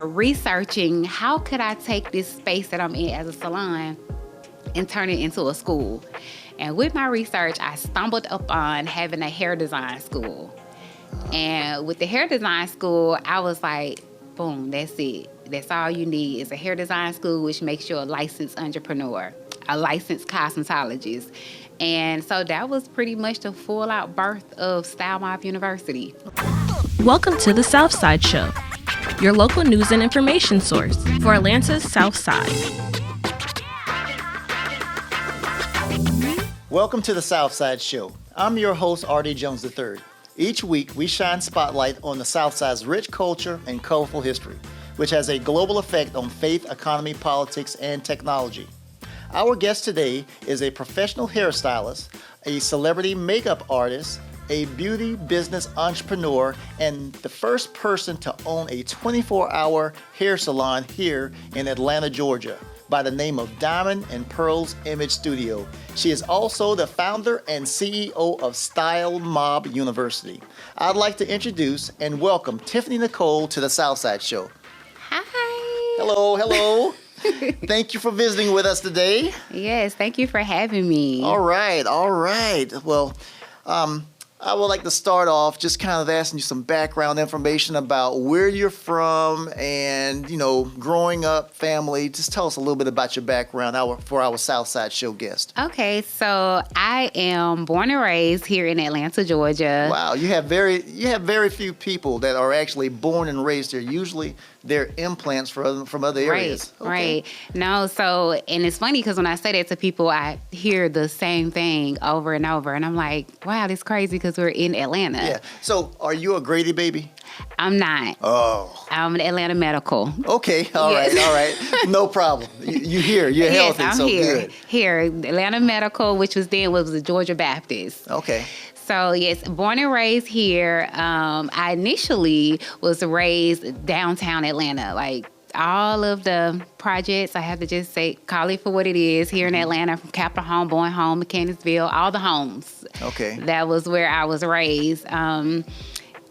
researching how could I take this space that I'm in as a salon and turn it into a school. And with my research, I stumbled upon having a hair design school. And with the hair design school, I was like, boom, that's it. That's all you need is a hair design school, which makes you a licensed entrepreneur, a licensed cosmetologist. And so that was pretty much the full-out birth of Style Mobb University. Welcome to the Southside Show, your local news and information source for Atlanta's South Side. Welcome to the Southside Show. I'm your host, R.D. Jones III. Each week, we shine spotlight on the Southside's rich culture and colorful history, which has a global effect on faith, economy, politics, and technology. Our guest today is a professional hairstylist, a celebrity makeup artist, a beauty business entrepreneur, and the first person to own a 24-hour hair salon here in Atlanta, Georgia, by the name of Diamond and Pearls Image Studio. She is also the founder and CEO of Style Mobb University. I'd like to introduce and welcome Tiffane Nicol to the Southside Show. Hi. Hello. Thank you for visiting with us today. Yes, thank you for having me. All right. Well, I would like to start off just kind of asking you some background information about where you're from and, growing up, family. Just tell us a little bit about your background for our Southside Show guest. Okay, so I am born and raised here in Atlanta, Georgia. Wow, you have very few people that are actually born and raised here. Usually they're implants from other areas. Right. No, so, and it's funny because when I say that to people, I hear the same thing over and over. And I'm like, wow, this is crazy because we're in Atlanta. Yeah. So are you a Grady baby? I'm not. Oh. I'm an Atlanta medical. Okay. All right. No problem. You're here. You're yes, healthy. I'm so here. Good. Here, Atlanta Medical, which was the Georgia Baptist. Okay. So, yes, born and raised here. I initially was raised downtown Atlanta. Like, all of the projects, I have to just call it for what it is, here in Atlanta, from Capitol Home, Bowen Home, Mechanicsville, all the homes. Okay. That was where I was raised. I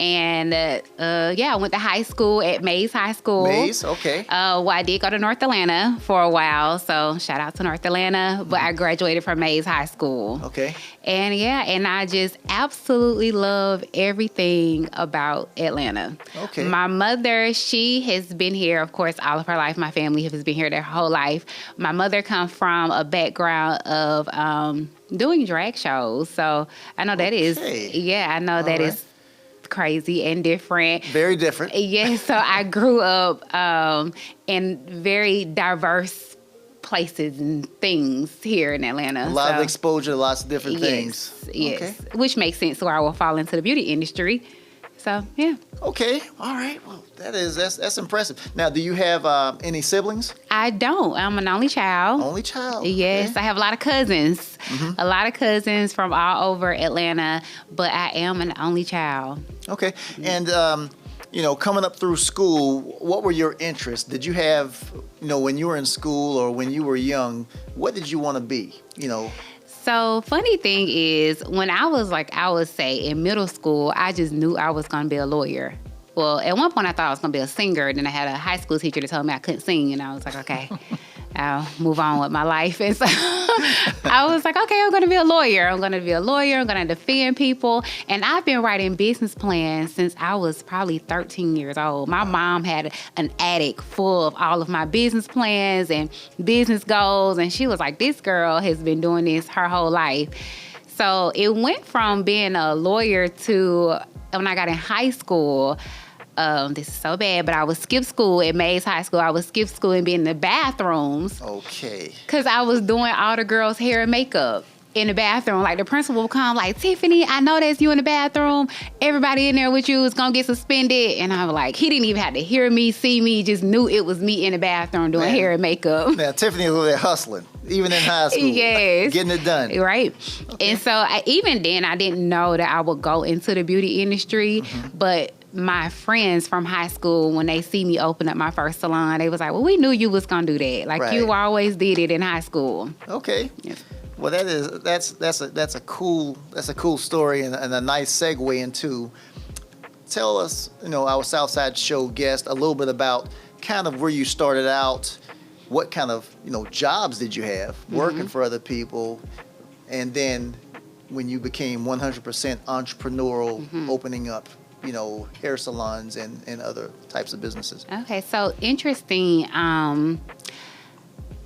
went to high school at Mays High School. Mays, okay. Well, I did go to North Atlanta for a while, so shout out to North Atlanta. But I graduated from Mays High School. Okay. And I just absolutely love everything about Atlanta. Okay. My mother, she has been here, of course, all of her life. My family has been here their whole life. My mother comes from a background of doing drag shows, so I know that is, that is crazy and different. Very different. Yes, so I grew up in very diverse places and things here in Atlanta. A lot of exposure to lots of different things. Yes, okay. Which makes sense where I will fall into the beauty industry. So, yeah. Okay, all right. Well, that's impressive. Now, do you have any siblings? I don't. I'm an only child. Only child? Yes, okay. I have a lot of cousins. A lot of cousins from all over Atlanta, but I am an only child. Okay, and coming up through school, what were your interests? Did you have, when you were in school or when you were young, what did you want to be? So, funny thing is, when I was I would say in middle school, I just knew I was going to be a lawyer. Well, at one point I thought I was going to be a singer. Then I had a high school teacher that told me I couldn't sing. And I was like, okay, I'll move on with my life. And so I was like, okay, I'm going to be a lawyer. I'm going to defend people. And I've been writing business plans since I was probably 13 years old. My mom had an attic full of all of my business plans and business goals. And she was like, this girl has been doing this her whole life. So it went from being a lawyer to when I got in high school. This is so bad, but I would skip school at Mays High School. I would skip school and be in the bathrooms. Okay. Because I was doing all the girls' hair and makeup in the bathroom. Like, the principal would come like, Tiffany, I know that's you in the bathroom. Everybody in there with you is going to get suspended. And I was like, he didn't even have to hear me, see me, just knew it was me in the bathroom doing hair and makeup. Now, Tiffany was over there hustling, even in high school. Yes. Getting it done. Right. Okay. And so even then, I didn't know that I would go into the beauty industry, but my friends from high school, when they see me open up my first salon, they was like, well, we knew you was going to do that. Like, you always did it in high school. Okay. Yeah. Well, that's a cool story and a nice segue into. Tell us, our Southside Show guest a little bit about kind of where you started out, what kind of, jobs did you have working for other people? And then when you became 100% entrepreneurial, opening up, hair salons and other types of businesses. Okay, so interesting.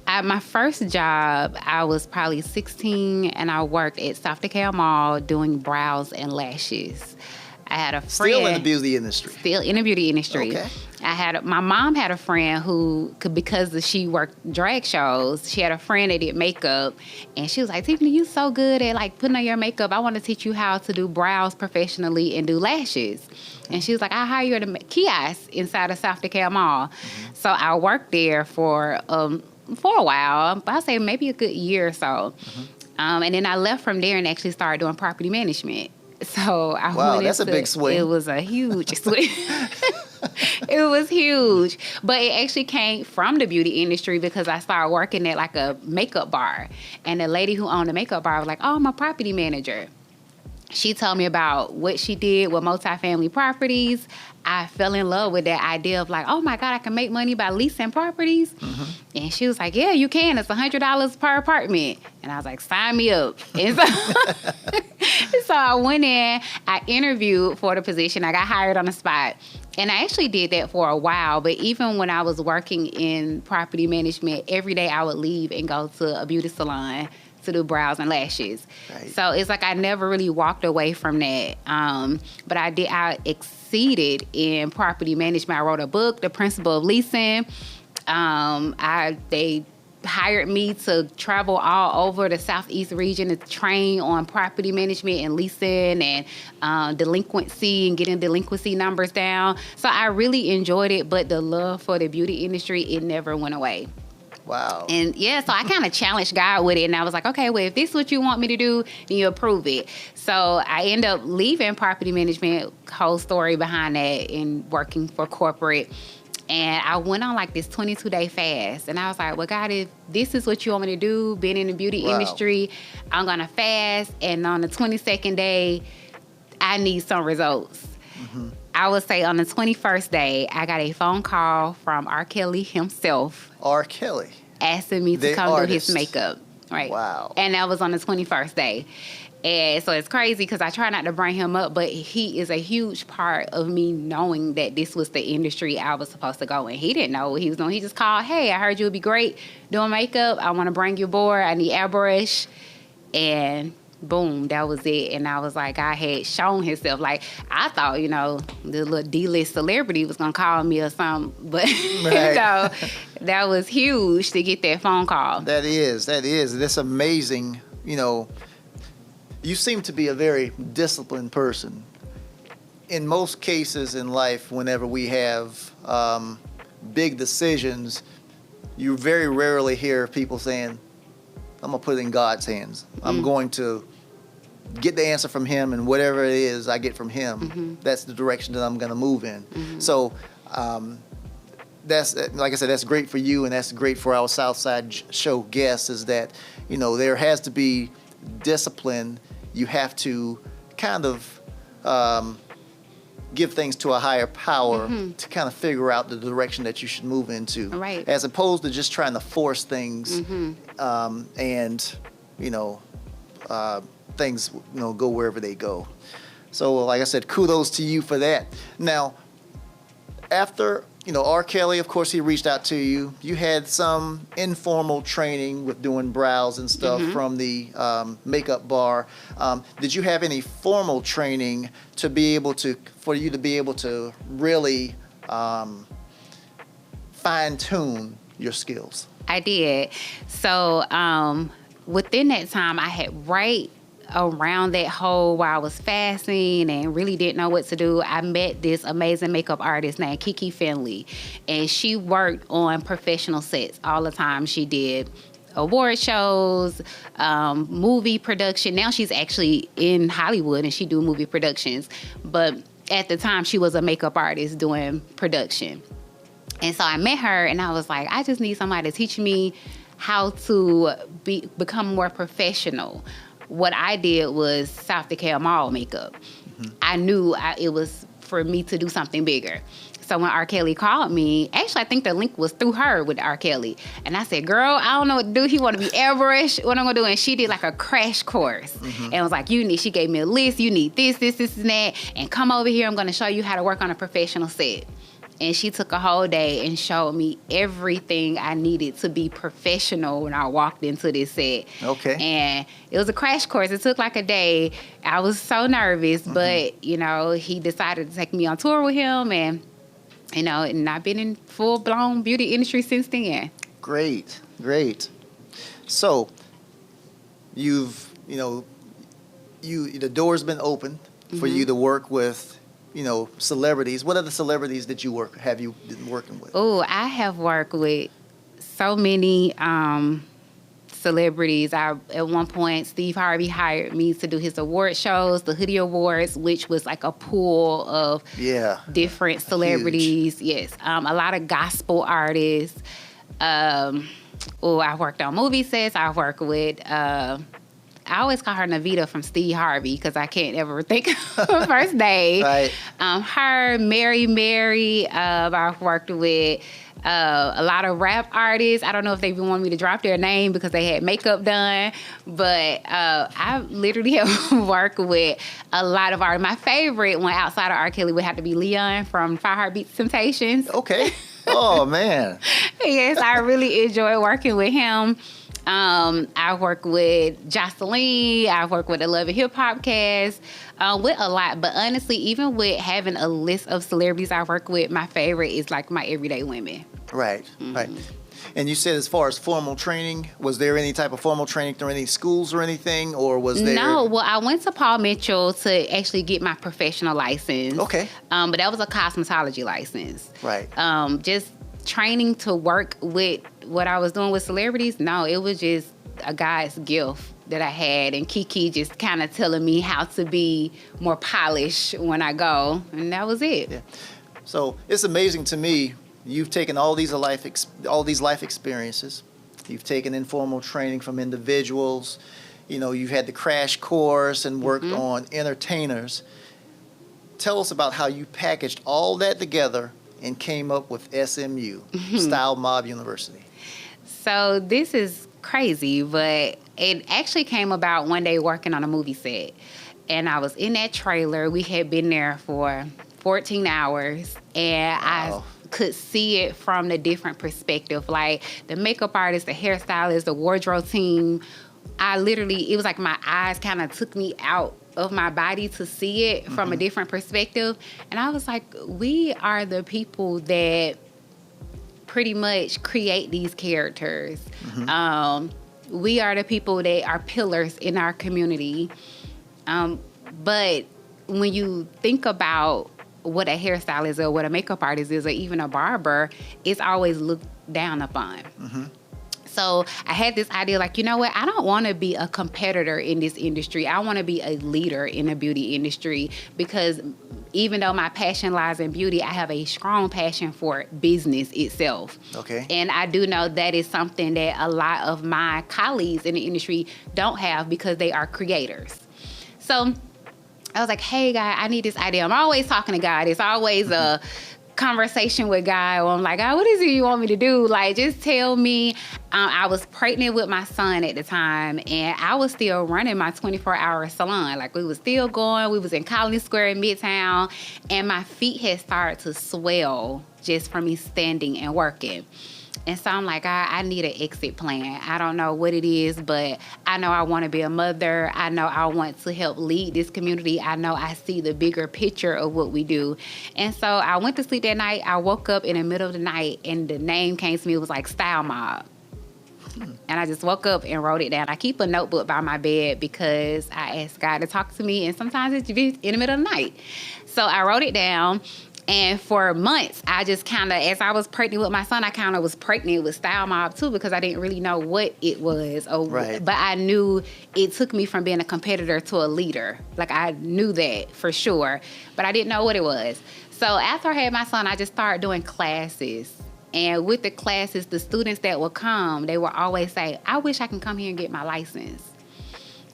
At my first job, I was probably 16, and I worked at Southside Mall doing brows and lashes. I had a friend. Still in the beauty industry. Still in the beauty industry. Okay. My mom had a friend who could, because she worked drag shows, she had a friend that did makeup, and she was like, Tiffany, you so good at like putting on your makeup. I want to teach you how to do brows professionally and do lashes. And she was like, I'll hire you at a kiosk inside of Southside Mall. So I worked there for a while. I'll say maybe a good year or so. And then I left from there and actually started doing property management. So that's a big swing. It was a huge swing. It was huge. But it actually came from the beauty industry because I started working at like a makeup bar. And the lady who owned the makeup bar was like, oh, I'm a property manager. She told me about what she did with multifamily properties. I fell in love with that idea of like, oh my God, I can make money by leasing properties. And she was like, yeah, you can. It's $100 per apartment. And I was like, sign me up. And so I went in, I interviewed for the position. I got hired on the spot. And I actually did that for a while. But even when I was working in property management, every day I would leave and go to a beauty salon to do brows and lashes. Right. So it's like I never really walked away from that. But I exceeded in property management. I wrote a book, The Principle of Leasing. They hired me to travel all over the Southeast region to train on property management and leasing and delinquency and getting delinquency numbers down. So I really enjoyed it, but the love for the beauty industry, it never went away. Wow. And so I kind of challenged God with it, and I was like, okay, well, if this is what you want me to do, then you approve it. So I ended up leaving property management, whole story behind that, and working for corporate. And I went on like this 22-day fast, and I was like, well, God, if this is what you want me to do, being in the beauty industry, I'm going to fast, and on the 22nd day, I need some results. I would say on the 21st day, I got a phone call from R. Kelly himself. R. Kelly? Asking me to come do his makeup. Right. Wow. And that was on the 21st day. And so it's crazy because I try not to bring him up, but he is a huge part of me knowing that this was the industry I was supposed to go in. He didn't know what he was doing. He just called, hey, I heard you would be great doing makeup. I want to bring you aboard. I need airbrush. And boom, that was it. And I was like, God had shown himself. Like, I thought, the little D-list celebrity was going to call me or something. But, that was huge to get that phone call. That is. That's amazing. You seem to be a very disciplined person. In most cases in life, whenever we have big decisions, you very rarely hear people saying, I'm going to put it in God's hands. I'm going to get the answer from him, and whatever it is I get from him, that's the direction that I'm going to move in. So that's, like I said, that's great for you, and that's great for our Southside Show guests, is that, there has to be discipline. You have to kind of give things to a higher power to kind of figure out the direction that you should move into. Right. As opposed to just trying to force things and, things, go wherever they go. So, like I said, kudos to you for that. Now, after, R. Kelly, of course, he reached out to you. You had some informal training with doing brows and stuff from the makeup bar. Did you have any formal training for you to be able to really fine-tune your skills? I did. So within that time, I had around that whole while I was fasting and really didn't know what to do, I met this amazing makeup artist named Kiki Finley. And she worked on professional sets all the time. She did award shows, movie production. Now she's actually in Hollywood and she do movie productions. But at the time, she was a makeup artist doing production. And so I met her and I was like, I just need somebody to teach me how to become more professional. What I did was Southside Mall makeup. I knew it was for me to do something bigger. So So when R. Kelly called me, actually I think the link was through her with R. Kelly. And I said, girl, I don't know what to do. He want to be airbrushed. What I'm going to do? And she did like a crash course. And was like, she gave me a list. You need this, and that. And come over here. I'm going to show you how to work on a professional set. And she took a whole day and showed me everything I needed to be professional when I walked into this set. Okay. And it was a crash course. It took like a day. I was so nervous, but, he decided to take me on tour with him. And, and I've been in full-blown beauty industry since then. Great. So, the door's been opened for you to work with celebrities. What other celebrities have you been working with? Oh, I have worked with so many celebrities. At one point, Steve Harvey hired me to do his award shows, the Hoodie Awards, which was like a pool of different celebrities. Huge. Yes, a lot of gospel artists. I worked on movie sets. I worked with... I always call her Navita from Steve Harvey because I can't ever think of her first name. Right. Her, Mary. I've worked with a lot of rap artists. I don't know if they even want me to drop their name because they had makeup done, but I literally have worked with a lot of artists. My favorite one outside of R. Kelly would have to be Leon from Fire Heartbeat Temptations. Okay. Oh, man. Yes, I really enjoy working with him. I work with Jocelyn. I work with the Love and Hip Hop cast, with a lot. But honestly, even with having a list of celebrities I work with, my favorite is like my everyday women. Right, right. And you said as far as formal training, was there any type of formal training through any schools or anything, or was there? No, well, I went to Paul Mitchell to actually get my professional license. Okay. But that was a cosmetology license. Right. Just training to work with what I was doing with celebrities, no, it was just a God's gift that I had, and Kiki just kind of telling me how to be more polished when I go, and that was it. Yeah. So it's amazing to me. You've taken all these life experiences. You've taken informal training from individuals. You've had the crash course and worked on entertainers. Tell us about how you packaged all that together and came up with SMU, Style Mobb University. So this is crazy, but it actually came about one day working on a movie set. And I was in that trailer. We had been there for 14 hours, and Wow. I could see it from the different perspective. Like the makeup artist, the hairstylist, the wardrobe team. It was like my eyes kind of took me out of my body to see it from a different perspective. And I was like, we are the people that pretty much create these characters. We are the people that are pillars in our community. But when you think about what a hairstylist is or what a makeup artist is or even a barber, it's always looked down upon. So I had this idea, like, you know what? I don't want to be a competitor in this industry. I want to be a leader in the beauty industry, because even though my passion lies in beauty, I have a strong passion for business itself. Okay. And I do know that is something that a lot of my colleagues in the industry don't have because they are creators. So I was like, hey, God, I need this idea. I'm always talking to God. It's always a conversation with God where I'm like, God, what is it you want me to do? Like, just tell me. I was pregnant with my son at the time, and I was still running my 24-hour salon. Like, we was still going. We was in Colony Square in Midtown, and my feet had started to swell just from me standing and working. And so I'm like, I need an exit plan. I don't know what it is, but I know I want to be a mother. I know I want to help lead this community. I know I see the bigger picture of what we do. And so I went to sleep that night. I woke up in the middle of the night, and the name came to me. It was like Style Mobb. And I just woke up and wrote it down. I keep a notebook by my bed because I ask God to talk to me, and sometimes it's in the middle of the night. So I wrote it down. And for months, I just kind of, as I was pregnant with my son, I kind of was pregnant with Style Mobb too, because I didn't really know what it was. Right. But I knew it took me from being a competitor to a leader. Like, I knew that for sure, but I didn't know what it was. So after I had my son, I just started doing classes. And with the classes, the students that would come, they would always say, I wish I can come here and get my license.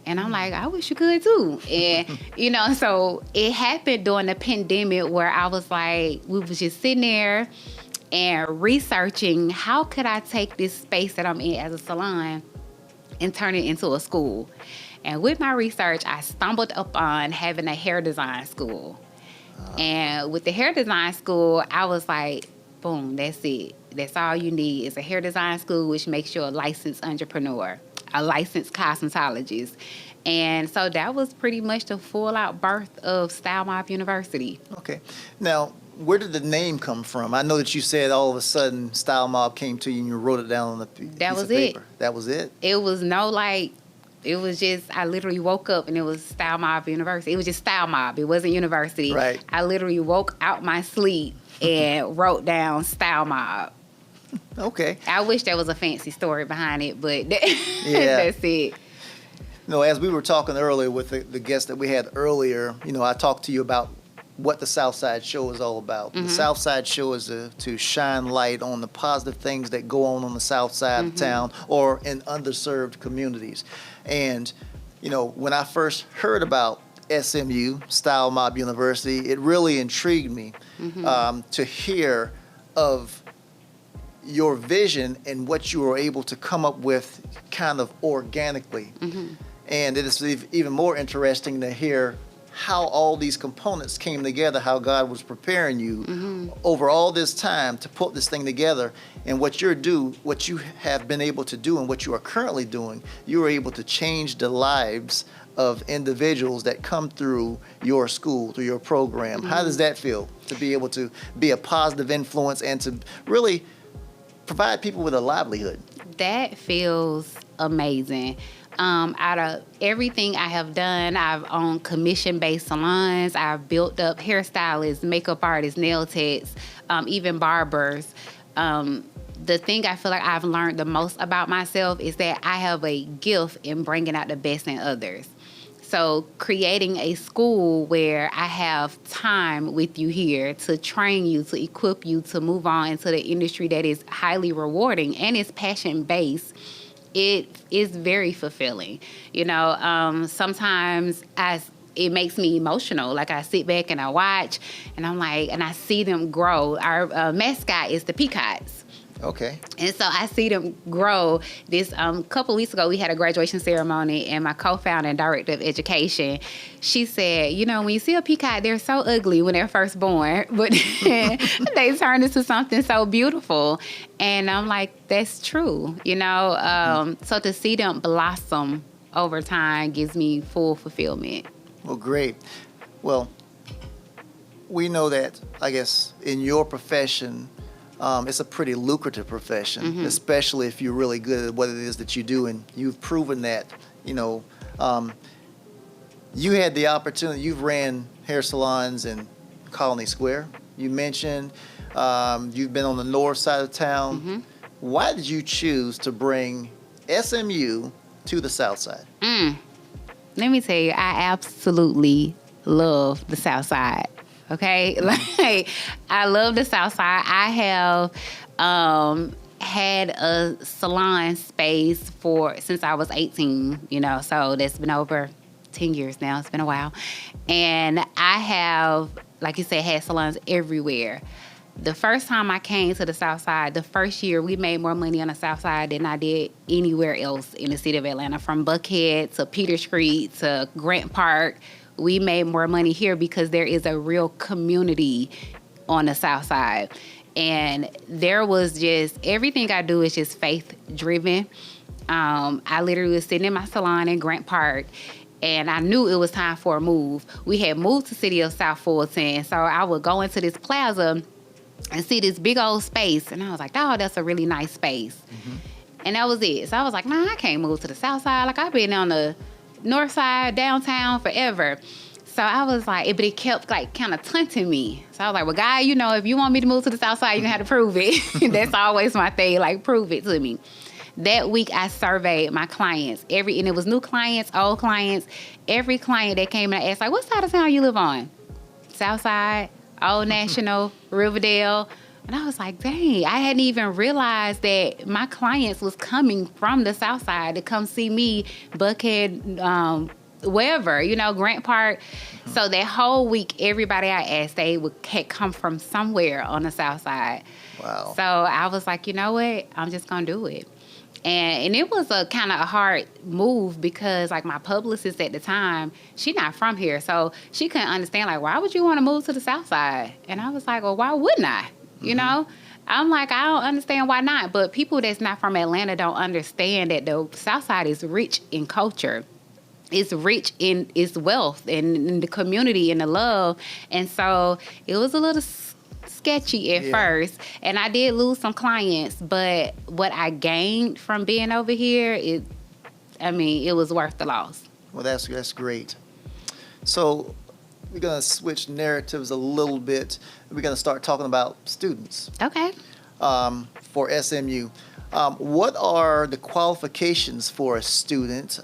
And I'm like, I wish you could too. And, you know, so it happened during the pandemic where I was like, we was just sitting there and researching how could I take this space that I'm in as a salon and turn it into a school. And with my research, I stumbled upon having a hair design school. And with the hair design school, I was like, boom, that's it. That's all you need is a hair design school, which makes you a licensed entrepreneur, a licensed cosmetologist. And so that was pretty much the full-out birth of Style Mobb University. Okay. Now, where did the name come from? I know that you said all of a sudden Style Mobb came to you and you wrote it down on a piece of paper. That was it? It was it was just, I literally woke up and it was Style Mobb University. It was just Style Mobb. It wasn't university. Right. I literally woke out my sleep and wrote down Style Mobb. Okay. I wish there was a fancy story behind it, but that's it. No, as we were talking earlier with the guest that we had earlier, you know, I talked to you about what the Southside Show is all about. The Southside Show is to shine light on the positive things that go on the south side of town or in underserved communities. And, you know, when I first heard about SMU, Style Mobb University, it really intrigued me to hear of your vision and what you were able to come up with kind of organically. And it is even more interesting to hear how all these components came together, how God was preparing you over all this time to put this thing together. And what you have been able to do and what you are currently doing, you are able to change the lives of individuals that come through your school, through your program. How does that feel to be able to be a positive influence and to really provide people with a livelihood? That feels amazing. Out of everything I have done, I've owned commission-based salons. I've built up hairstylists, makeup artists, nail techs, even barbers. The thing I feel like I've learned the most about myself is that I have a gift in bringing out the best in others. So creating a school where I have time with you here to train you, to equip you to move on into the industry that is highly rewarding and is passion-based, it is very fulfilling. You know, sometimes it makes me emotional. Like I sit back and I watch and I'm like, and I see them grow. Our mascot is the peacocks. Okay. And so I see them grow. This couple weeks ago, we had a graduation ceremony, and my co-founder and director of education, she said, you know, when you see a peacock, they're so ugly when they're first born, but they turn into something so beautiful. And I'm like, that's true, you know? So to see them blossom over time gives me full fulfillment. Well, great. Well, we know that, I guess, in your profession, it's a pretty lucrative profession, especially if you're really good at what it is that you do, and you've proven that. You know, you had the opportunity. You've ran hair salons in Colony Square. You mentioned you've been on the north side of town. Why did you choose to bring SMU to the south side? Let me tell you, I absolutely love the south side. Okay, like I love the South Side. I have had a salon space since I was 18. You know, so that's been over 10 years now. It's been a while, and I have, like you said, had salons everywhere. The first time I came to the South Side, the first year we made more money on the South Side than I did anywhere else in the city of Atlanta, from Buckhead to Peter Street to Grant Park. We made more money here because there is a real community on the South Side. And there was just, everything I do is just faith-driven. I literally was sitting in my salon in Grant Park, and I knew it was time for a move. We had moved to the city of South Fulton, so I would go into this plaza and see this big old space, and I was like, oh, that's a really nice space. And that was it. So I was like, nah, I can't move to the South Side. Like, I've been on the north side, downtown forever. So I was like, but it kept like kind of taunting me. So I was like, well, God, you know, if you want me to move to the south side, you're gonna have to prove it. That's always my thing, like, prove it to me. That week I surveyed my clients, and it was new clients, old clients. Every client that came and asked, like, what side of town you live on? South Side, Old National, Riverdale. And I was like, dang, I hadn't even realized that my clients was coming from the South Side to come see me, Buckhead, wherever, Grant Park. Mm-hmm. So that whole week, everybody I asked, they had come from somewhere on the South Side. Wow. So I was like, you know what? I'm just going to do it. And it was a kind of a hard move because, like, my publicist at the time, she not from here. So she couldn't understand, like, why would you want to move to the South Side? And I was like, well, why wouldn't I? Mm-hmm. I'm like, I don't understand why not. But people that's not from Atlanta don't understand that the South Side is rich in culture. It's rich in its wealth and in the community and the love. And so it was a little sketchy at first. And I did lose some clients. But what I gained from being over here, it was worth the loss. Well, that's great. So we're going to switch narratives a little bit. We're going to start talking about students. Okay. For SMU. What are the qualifications for a student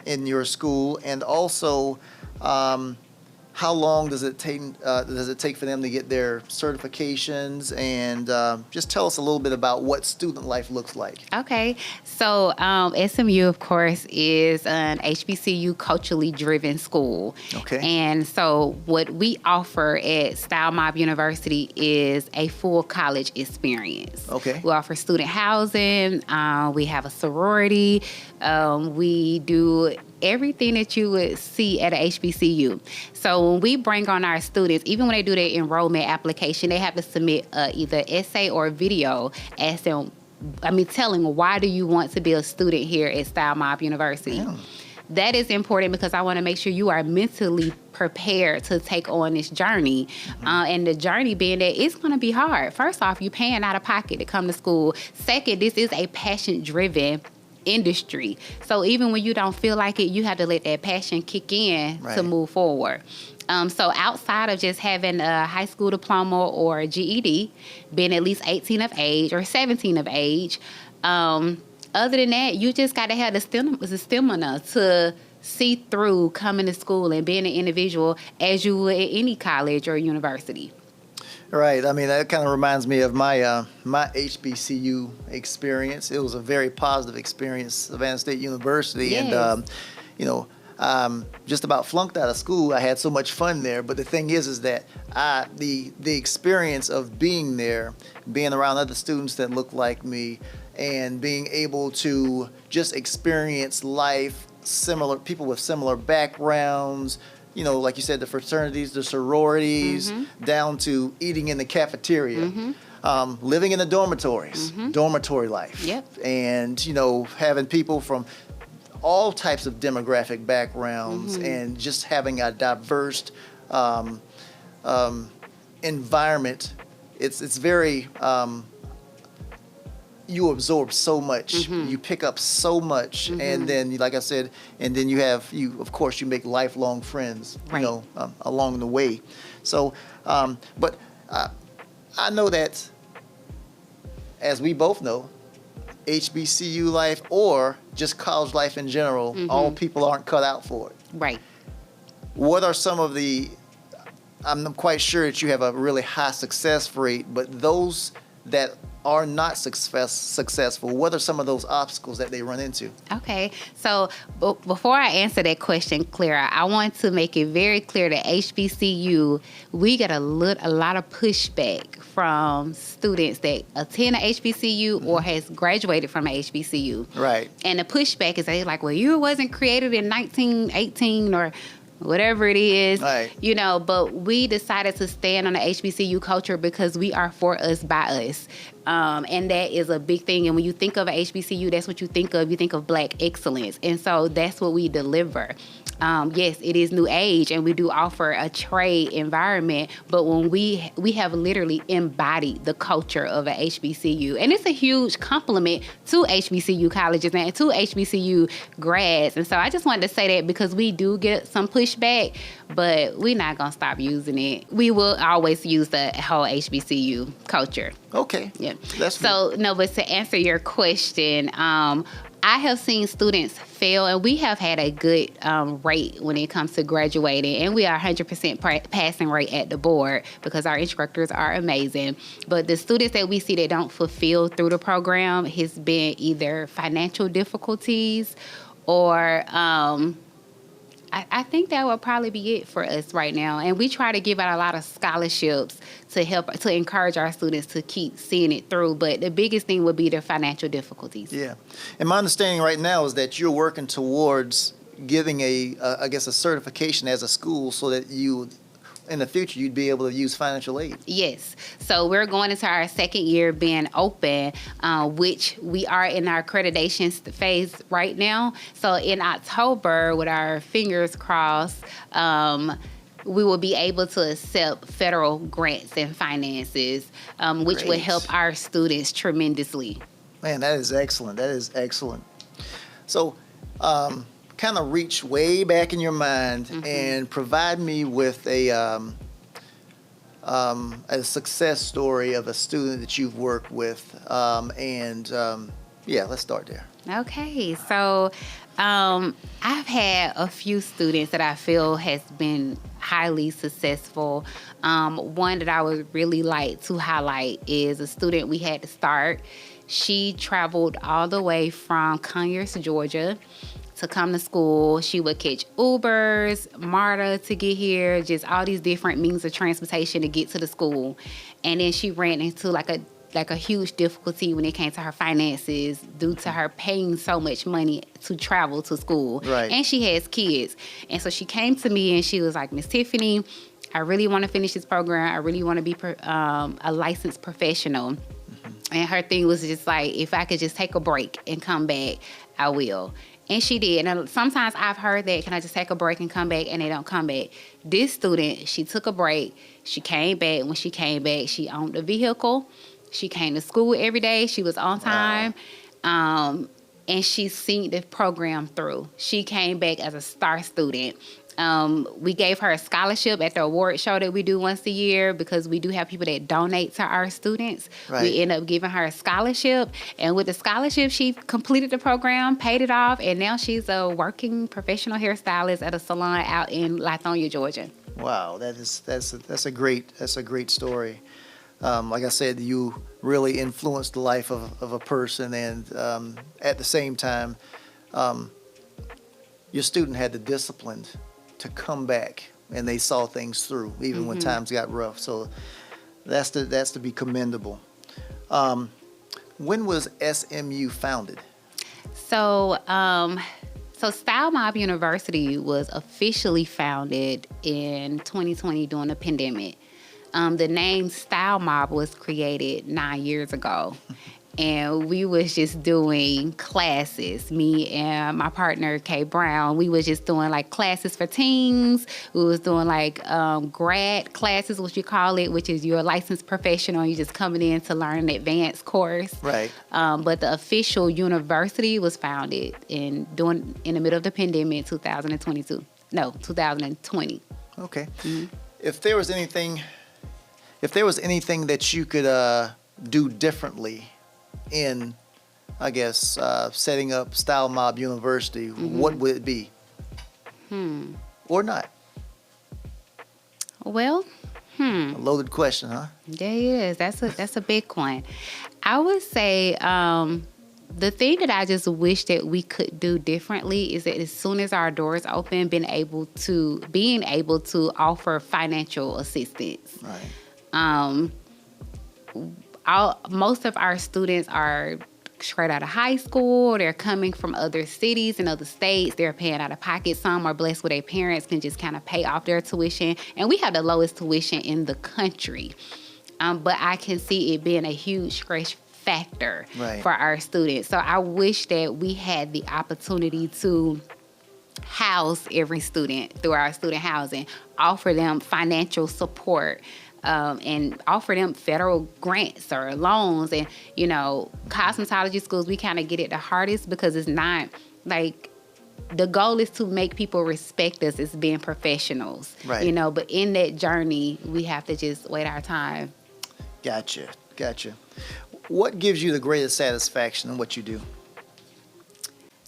in your school, and also how long does it take for them to get their certifications? And just tell us a little bit about what student life looks like. Okay. So SMU, of course, is an HBCU culturally driven school. Okay. And so what we offer at Style Mobb University is a full college experience. Okay. We offer student housing. We have a sorority. We do everything that you would see at a HBCU. So when we bring on our students, even when they do their enrollment application, they have to submit either essay or video telling why do you want to be a student here at Style Mobb University. Yeah. That is important because I want to make sure you are mentally prepared to take on this journey. Mm-hmm. And the journey being that it's going to be hard. First off, you're paying out of pocket to come to school. Second, this is a passion-driven industry. So even when you don't feel like it, you have to let that passion kick in to move forward. So outside of just having a high school diploma or a GED, being at least 18 of age or 17 of age, other than that, you just got to have the stamina to see through coming to school and being an individual as you would at any college or university. Right. I mean, that kind of reminds me of my my HBCU experience. It was a very positive experience, Savannah State University. Yes. And, just about flunked out of school. I had so much fun there. But the thing is that the experience of being there, being around other students that look like me, and being able to just experience life, people with similar backgrounds, like you said, the fraternities, the sororities, mm-hmm. down to eating in the cafeteria, mm-hmm. Living in the dormitories, mm-hmm. dormitory life. Yep. And, having people from all types of demographic backgrounds, mm-hmm. and just having a diverse environment. It's very... you absorb so much, mm-hmm. you pick up so much, mm-hmm. and then, like I said, and then of course, you make lifelong friends, along the way. So, but I know that, as we both know, HBCU life or just college life in general, mm-hmm. all people aren't cut out for it. Right. What are some of I'm quite sure that you have a really high success rate, but those that are not successful, what are some of those obstacles that they run into? Okay, so before I answer that question, Clara, I want to make it very clear that HBCU, we get a lot of pushback from students that attend a HBCU, mm-hmm. or has graduated from a HBCU. Right. And the pushback is they're like, well, you wasn't created in 1918 or whatever it is, right. But we decided to stand on the HBCU culture because we are for us, by us. And that is a big thing. And when you think of a HBCU, that's what you think of. You think of Black excellence. And so that's what we deliver. Yes, it is new age, and we do offer a trade environment, but when we have literally embodied the culture of a HBCU, and it's a huge compliment to HBCU colleges and to HBCU grads. And so I just wanted to say that because we do get some pushback, but we're not going to stop using it. We will always use the whole HBCU culture. Okay. Yeah. That's so, no, but to answer your question, I have seen students fail, and we have had a good rate when it comes to graduating, and we are 100% passing rate at the board because our instructors are amazing. But the students that we see that don't fulfill through the program has been either financial difficulties or I think that would probably be it for us right now. And we try to give out a lot of scholarships to encourage our students to keep seeing it through. But the biggest thing would be their financial difficulties. Yeah. And my understanding right now is that you're working towards giving a certification as a school so that you, in the future, you'd be able to use financial aid. Yes. So we're going into our second year being open, which we are in our accreditation phase right now. So in October, with our fingers crossed, we will be able to accept federal grants and finances, which would help our students tremendously. Man, that is excellent. That is excellent. So, kind of reach way back in your mind and provide me with a success story of a student that you've worked with. Let's start there. Okay, so I've had a few students that I feel has been highly successful. One that I would really like to highlight is a student we had to start. She traveled all the way from Conyers, Georgia, to come to school. She would catch Ubers, MARTA to get here, just all these different means of transportation to get to the school. And then she ran into like a huge difficulty when it came to her finances due to her paying so much money to travel to school. Right. And she has kids. And so she came to me and she was like, Miss Tiffane, I really want to finish this program. I really want to be a licensed professional. And her thing was just like, if I could just take a break and come back, I will. And she did. And sometimes I've heard that, can I just take a break and come back? And they don't come back. This student, she took a break. She came back. When she came back, she owned a vehicle. She came to school every day. She was on time. Wow. And she seen the program through. She came back as a star student. We gave her a scholarship at the award show that we do once a year because we do have people that donate to our students. Right. We end up giving her a scholarship. And with the scholarship, she completed the program, paid it off, and now she's a working professional hairstylist at a salon out in Lithonia, Georgia. Wow, that's a great story. Like I said, you really influenced the life of a person, and at the same time, your student had the discipline to come back, and they saw things through, even when times got rough. So that's to be commendable. When was SMU founded? So Style Mobb University was officially founded in 2020 during the pandemic. The name Style Mobb was created 9 years ago. And we was just doing classes. Me and my partner, Kay Brown, we was just doing like classes for teens. We was doing like grad classes, what you call it, which is you're a licensed professional. You're just coming in to learn an advanced course. Right. But the official university was founded in the middle of the pandemic, 2020. Okay. Mm-hmm. If there was anything that you could do differently in, I guess, setting up Style Mobb University, what would it be? Or not? Well, A loaded question, huh? Yeah, it is. That's a big one. I would say the thing that I just wish that we could do differently is that as soon as our doors open, being able to offer financial assistance. Right. Most of our students are straight out of high school. They're coming from other cities and other states. They're paying out of pocket. Some are blessed with their parents can just kind of pay off their tuition. And we have the lowest tuition in the country. But I can see it being a huge stretch factor for our students. So I wish that we had the opportunity to house every student through our student housing, offer them financial support, and offer them federal grants or loans. And, cosmetology schools, we kind of get it the hardest because it's not like the goal is to make people respect us as being professionals, but in that journey, we have to just wait our time. Gotcha. What gives you the greatest satisfaction in what you do?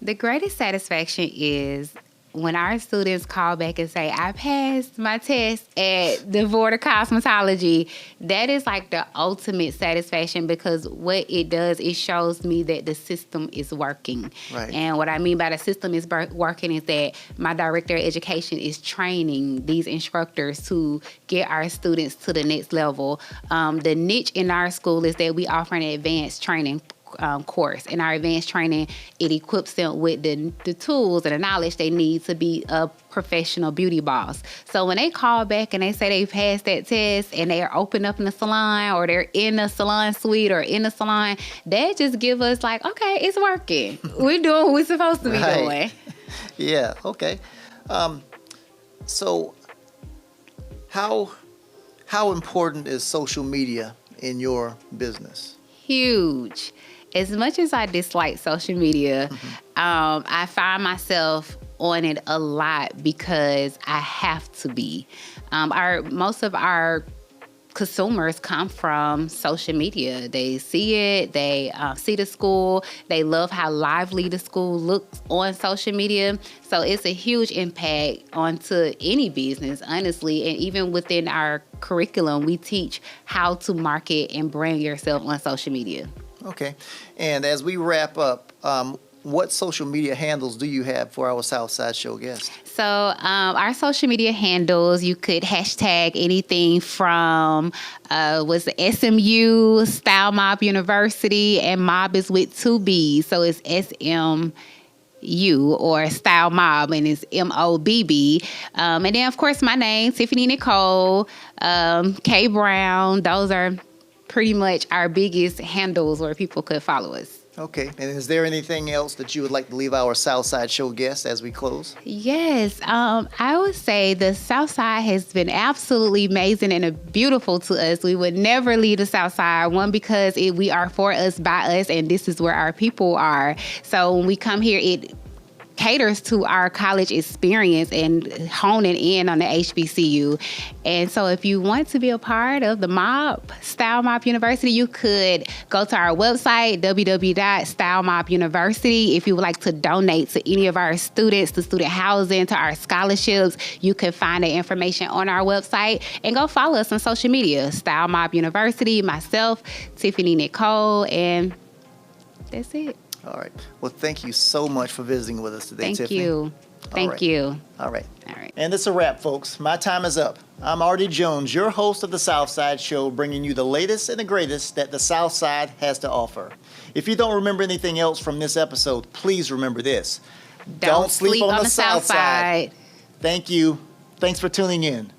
The greatest satisfaction is when our students call back and say, I passed my test at the Board of Cosmetology. That is like the ultimate satisfaction, because what it does, it shows me that the system is working. Right. And what I mean by the system is working is that my director of education is training these instructors to get our students to the next level. The niche in our school is that we offer an advanced training course. In our advanced training, it equips them with the tools and the knowledge they need to be a professional beauty boss. So when they call back and they say they passed that test and they are open up in the salon, or they're in the salon suite or in the salon, that just give us like, okay, it's working. We're doing what we're supposed to be doing. Yeah, okay. So how important is social media in your business? Huge. As much as I dislike social media, I find myself on it a lot because I have to be. Most of our consumers come from social media. They see it, they see the school, they love how lively the school looks on social media. So it's a huge impact onto any business, honestly. And even within our curriculum, we teach how to market and brand yourself on social media. Okay. And as we wrap up, what social media handles do you have for our Southside Show guests? So our social media handles, you could hashtag anything from was SMU, Style Mobb University, and Mobb is with 2 B's. So it's SMU or Style Mobb, and it's MOBB. And then, of course, my name, Tiffane Nicol, K Brown. Those are pretty much our biggest handles where people could follow us. Okay. And is there anything else that you would like to leave our Southside Show guests as we close? Yes. I would say the Southside has been absolutely amazing and beautiful to us. We would never leave the Southside, one, because we are for us, by us, and this is where our people are. So when we come here, it caters to our college experience and honing in on the HBCU. And so if you want to be a part of the Style Mobb University, you could go to our website, www.stylemobbuniversity. If you would like to donate to any of our students, to student housing, to our scholarships, you can find the information on our website, and go follow us on social media. Style Mobb University, myself, Tiffane Nicol, and that's it. All right. Well, thank you so much for visiting with us today, Tiffane. Thank you. Thank you. All right. All right. And that's a wrap, folks. My time is up. I'm Artie Jones, your host of the Southside Show, bringing you the latest and the greatest that the Southside has to offer. If you don't remember anything else from this episode, please remember this. Don't sleep on the Southside. Thank you. Thanks for tuning in.